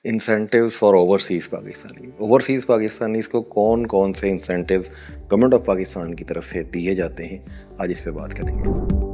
Incentives for overseas Pakistanis को कौन कौन से इंसेंटिव्स गवर्नमेंट ऑफ पाकिस्तान की तरफ से दिए जाते हैं, आज इस पर बात करेंगे।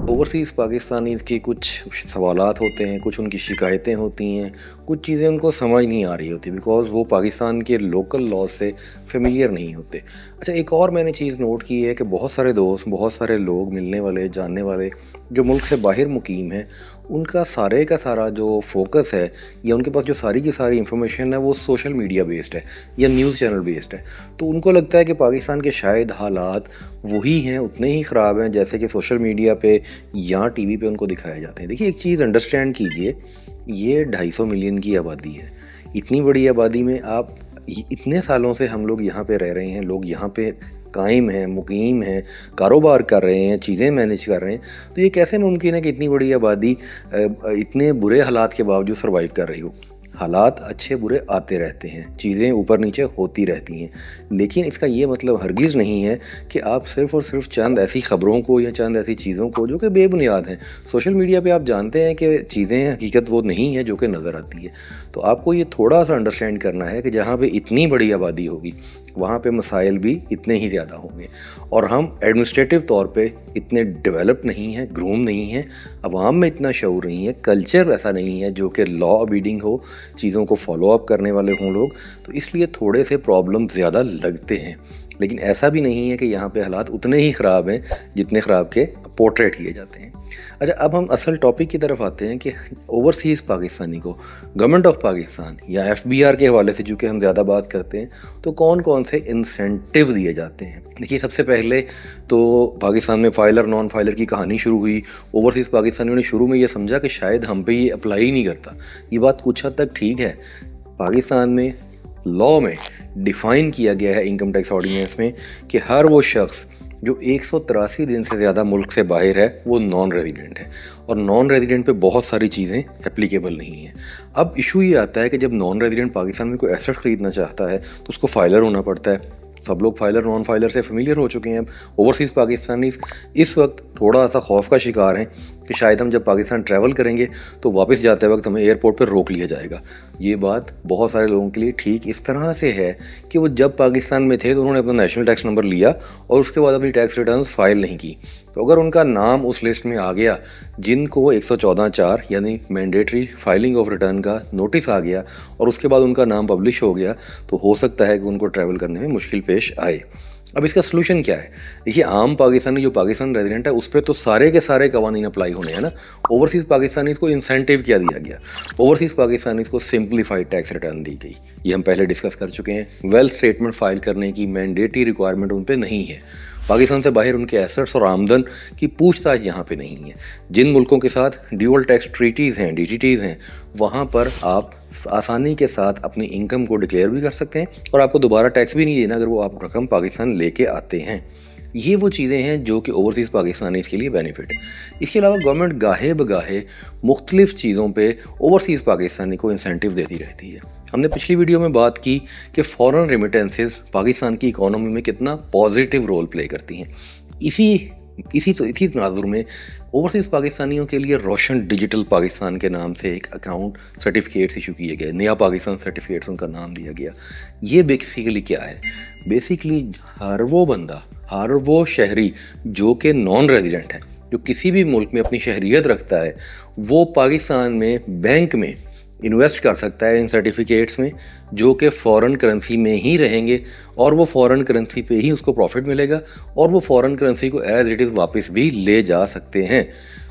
ओवरसीज़ पाकिस्तानीज़ की कुछ सवालात होते हैं, कुछ उनकी शिकायतें होती हैं, कुछ चीज़ें उनको समझ नहीं आ रही होती बिकॉज़ वो पाकिस्तान के लोकल लॉ से फेमिलियर नहीं होते। अच्छा, एक और मैंने चीज़ नोट की है कि बहुत सारे दोस्त, बहुत सारे लोग मिलने वाले, जानने वाले जो मुल्क से बाहर मुकीम हैं, उनका सारे का सारा जो फोकस है या उनके पास जो सारी की सारी इन्फॉर्मेशन है वो सोशल मीडिया बेस्ड है या न्यूज़ चैनल बेस्ड है। तो उनको लगता है कि पाकिस्तान के शायद हालात वही हैं, उतने ही ख़राब हैं जैसे कि सोशल मीडिया पे या टीवी पे उनको दिखाए जाते हैं। देखिए, एक चीज़ अंडरस्टैंड कीजिए, ये 250 मिलियन की आबादी है। इतनी बड़ी आबादी में आप इतने सालों से हम लोग यहाँ पे रह रहे हैं, लोग यहाँ पे कायम हैं, मुकीम हैं, कारोबार कर रहे हैं, चीज़ें मैनेज कर रहे हैं। तो ये कैसे मुमकिन है कि इतनी बड़ी आबादी इतने बुरे हालात के बावजूद सर्वाइव कर रही हो। हालात अच्छे बुरे आते रहते हैं, चीज़ें ऊपर नीचे होती रहती हैं, लेकिन इसका ये मतलब हरगिज़ नहीं है कि आप सिर्फ़ और सिर्फ चंद ऐसी ख़बरों को या चंद ऐसी चीज़ों को जो कि बेबुनियाद हैं, सोशल मीडिया पे आप जानते हैं कि चीज़ें हकीकत वो नहीं है जो कि नज़र आती है। तो आपको ये थोड़ा सा अंडरस्टैंड करना है कि जहाँ पे इतनी बड़ी आबादी होगी वहाँ पे मसाइल भी इतने ही ज़्यादा होंगे, और हम एडमिनिस्ट्रेटिव तौर पे इतने डेवलप नहीं हैं, ग्रूम नहीं हैं, अवाम में इतना शऊर नहीं है, कल्चर ऐसा नहीं है जो कि लॉ अबीडिंग हो, चीज़ों को फॉलो अप करने वाले हों लोग, तो इसलिए थोड़े से प्रॉब्लम ज़्यादा लगते हैं। लेकिन ऐसा भी नहीं है कि यहाँ पे हालात उतने ही ख़राब हैं जितने ख़राब के पोर्ट्रेट किए जाते हैं। अच्छा, अब हम असल टॉपिक की तरफ आते हैं कि ओवरसीज़ पाकिस्तानी को गवर्नमेंट ऑफ पाकिस्तान या FBR के हवाले से चूँकि हम ज़्यादा बात करते हैं, तो कौन कौन से इंसेंटिव दिए जाते हैं। देखिए, सबसे पहले तो पाकिस्तान में फाइलर नॉन फाइलर की कहानी शुरू हुई। ओवरसीज़ पाकिस्तानियों ने शुरू में ये समझा कि शायद हम पे ये अप्लाई ही नहीं करता। ये बात कुछ हद तक ठीक है। पाकिस्तान में लॉ में डिफ़ाइन किया गया है इनकम टैक्स ऑर्डिनेंस में कि हर वो शख्स जो 183 दिन से ज़्यादा मुल्क से बाहर है वो नॉन रेजिडेंट है, और नॉन रेजिडेंट पे बहुत सारी चीज़ें एप्लीकेबल नहीं हैं। अब इशू ये आता है कि जब नॉन रेजिडेंट पाकिस्तान में कोई एसेट ख़रीदना चाहता है तो उसको फाइलर होना पड़ता है। सब लोग फाइलर नॉन फाइलर से फेमिलियर हो चुके हैं। अब ओवरसीज़ पाकिस्तानी इस वक्त थोड़ा सा खौफ का शिकार हैं कि शायद हम जब पाकिस्तान ट्रैवल करेंगे तो वापस जाते वक्त हमें एयरपोर्ट पर रोक लिया जाएगा। ये बात बहुत सारे लोगों के लिए ठीक इस तरह से है कि वो जब पाकिस्तान में थे तो उन्होंने अपना नेशनल टैक्स नंबर लिया और उसके बाद अपनी टैक्स रिटर्न फाइल नहीं की। तो अगर उनका नाम उस लिस्ट में आ गया जिनको 114(4) यानी मैंडेटरी फाइलिंग ऑफ रिटर्न का नोटिस आ गया और उसके बाद उनका नाम पब्लिश हो गया, तो हो सकता है कि उनको ट्रैवल करने में मुश्किल पेश आए। अब इसका सलूशन क्या है? देखिए, आम पाकिस्तानी जो पाकिस्तान रेजिडेंट है उस पर तो सारे के सारे कवानीन अप्लाई होने हैं ना। ओवरसीज़ पाकिस्तानीज़ को इंसेंटिव क्या दिया गया? ओवरसीज़ पाकिस्तानीज़ को सिंप्लीफाइड टैक्स रिटर्न दी गई। ये हम पहले डिस्कस कर चुके हैं। वेल्थ स्टेटमेंट फाइल करने की मैंडेटरी रिक्वायरमेंट उन पर नहीं है। पाकिस्तान से बाहर उनके एसेट्स और आमदन की पूछताछ यहाँ पे नहीं है। जिन मुल्कों के साथ ड्यूअल टैक्स ट्रीटीज़ हैं, DTTs हैं, वहाँ पर आप आसानी के साथ अपनी इनकम को डिक्लेयर भी कर सकते हैं और आपको दोबारा टैक्स भी नहीं देना अगर वो आप रकम पाकिस्तान लेके आते हैं। ये वो चीज़ें हैं जो कि ओवरसीज़ पाकिस्तानी के लिए बेनिफिट है। इसके अलावा गवर्नमेंट गाहे बगाहे मुख्तलिफ़ चीज़ों पे ओवरसीज़ पाकिस्तानी को इंसेंटिव देती रहती है। हमने पिछली वीडियो में बात की कि फ़ॉरेन रेमिटेंसेस पाकिस्तान की इकॉनमी में कितना पॉजिटिव रोल प्ले करती हैं। इसी तनाजुर में ओवरसीज़ पाकिस्तानियों के लिए रोशन डिजिटल पाकिस्तान के नाम से एक अकाउंट सर्टिफिकेट्स इशू किए गए, नया पाकिस्तान सर्टिफिकेट्स उनका नाम दिया गया। ये बेसिकली क्या है? बेसिकली हर वो बंदा, हर वो शहरी जो कि नॉन रेजिडेंट है, जो किसी भी मुल्क में अपनी शहरियत रखता है, वो पाकिस्तान में बैंक में इन्वेस्ट कर सकता है इन सर्टिफिकेट्स में, जो कि फ़ॉरेन करेंसी में ही रहेंगे और वो फ़ॉरेन करेंसी पे ही उसको प्रॉफिट मिलेगा और वो फ़ॉरेन करेंसी को एज इट इज़ वापस भी ले जा सकते हैं।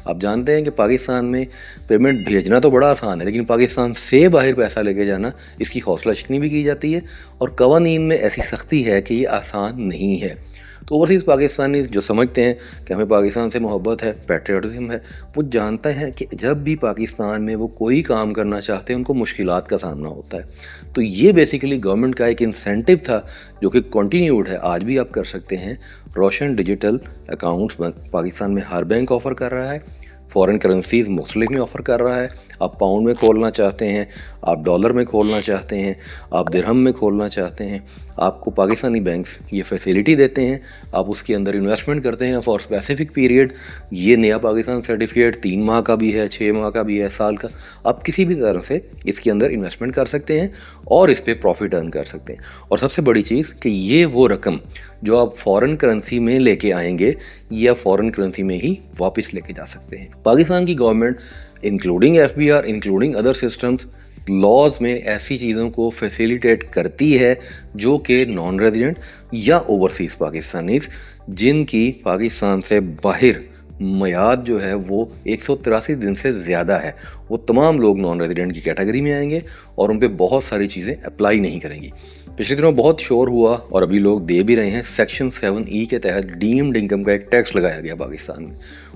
आप जानते हैं कि पाकिस्तान में पेमेंट भेजना तो बड़ा आसान है, लेकिन पाकिस्तान से बाहर पैसा लेके जाना, इसकी हौसला शिकनी भी की जाती है और कवानीन में ऐसी सख्ती है कि ये आसान नहीं है। तो ओवरसीज़ पाकिस्तानी जो समझते हैं कि हमें पाकिस्तान से मोहब्बत है, पैट्रियटिज़म है, वो जानते हैं कि जब भी पाकिस्तान में वो कोई काम करना चाहते हैं उनको मुश्किलात का सामना होता है। तो ये बेसिकली गवर्नमेंट का एक इंसेंटिव था जो कि कंटिन्यूड है, आज भी आप कर सकते हैं। रोशन डिजिटल अकाउंट्स पाकिस्तान में हर बैंक ऑफ़र कर रहा है, फ़ॉरेन करेंसीज़ मुख्तलिफ में ऑफ़र कर रहा है। आप पाउंड में खोलना चाहते हैं, आप डॉलर में खोलना चाहते हैं, आप दिरहम में खोलना चाहते हैं, आपको पाकिस्तानी बैंक्स ये फैसिलिटी देते हैं, आप उसके अंदर इन्वेस्टमेंट करते हैं फॉर स्पेसिफिक पीरियड। ये नया पाकिस्तान सर्टिफिकेट 3 माह का भी है, 6 माह का भी है, साल का, आप किसी भी तरह से इसके अंदर इन्वेस्टमेंट कर सकते हैं और इस पर प्रॉफिट अर्न कर सकते हैं। और सबसे बड़ी चीज़ कि ये वो रकम जो आप फॉरेन करेंसी में लेके आएंगे या फॉरेन करेंसी में ही वापस लेके जा सकते हैं। पाकिस्तान की government including FBR, including other systems, laws में ऐसी चीज़ों को फैसिलिटेट करती है जो कि नॉन रेजिडेंट या ओवरसीज़ पाकिस्तानीज़ जिनकी पाकिस्तान से बाहर मियाद जो है वो 183 दिन से ज़्यादा है, वो तमाम लोग नॉन रेजिडेंट की कैटेगरी में आएंगे और उन पे बहुत सारी चीज़ें अप्लाई नहीं करेंगी। पिछले दिनों बहुत शोर हुआ और अभी लोग दे भी रहे हैं, सेक्शन 7E के तहत डीम्ड इनकम का एक टैक्स लगाया गया पाकिस्तान में।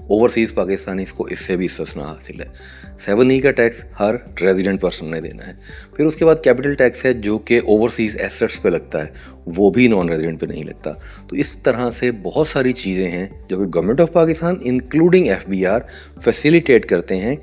ओवरसीज़ पाकिस्तानी को इससे भी इस्तिस्ना हासिल है। 7E का टैक्स हर रेजिडेंट पर्सन ने देना है। फिर उसके बाद कैपिटल टैक्स है जो कि ओवरसीज़ एसेट्स पे लगता है, वो भी नॉन रेजिडेंट पे नहीं लगता। तो इस तरह से बहुत सारी चीज़ें हैं जो कि government of Pakistan including FBR facilitate करते हैं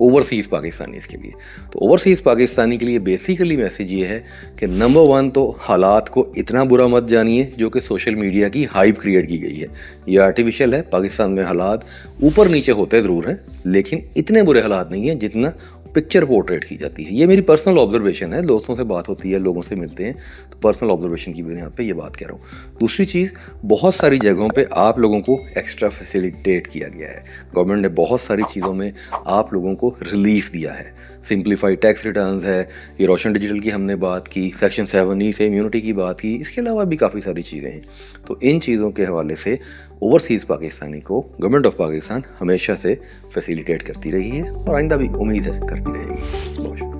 ओवरसीज़ पाकिस्तानीज़ के लिए। तो ओवरसीज़ पाकिस्तानी के लिए बेसिकली मैसेज ये है कि नंबर 1 तो हालात को इतना बुरा मत जानिए जो कि सोशल मीडिया की हाइप क्रिएट की गई है। ये आर्टिफिशियल है। पाकिस्तान में हालात ऊपर नीचे होते ज़रूर हैं लेकिन इतने बुरे हालात नहीं हैं जितना पिक्चर पोर्ट्रेट की जाती है। ये मेरी पर्सनल ऑब्जर्वेशन है, दोस्तों से बात होती है, लोगों से मिलते हैं, तो पर्सनल ऑब्जर्वेशन की वजह पे ये बात कह रहा हूँ। दूसरी चीज़, बहुत सारी जगहों पे आप लोगों को एक्स्ट्रा फैसिलिटेट किया गया है। गवर्नमेंट ने बहुत सारी चीज़ों में आप लोगों को रिलीफ दिया है। सिंप्लीफाइड टैक्स रिटर्न्स है, ये रोशन डिजिटल की हमने बात की, सेक्शन 7E से इम्यूनिटी की बात की, इसके अलावा भी काफ़ी सारी चीज़ें हैं। तो इन चीज़ों के हवाले से ओवरसीज़ पाकिस्तानी को गवर्नमेंट ऑफ पाकिस्तान हमेशा से फैसिलिटेट करती रही है और आइंदा भी उम्मीद है करती रहेगी। बहुत शुक्रिया।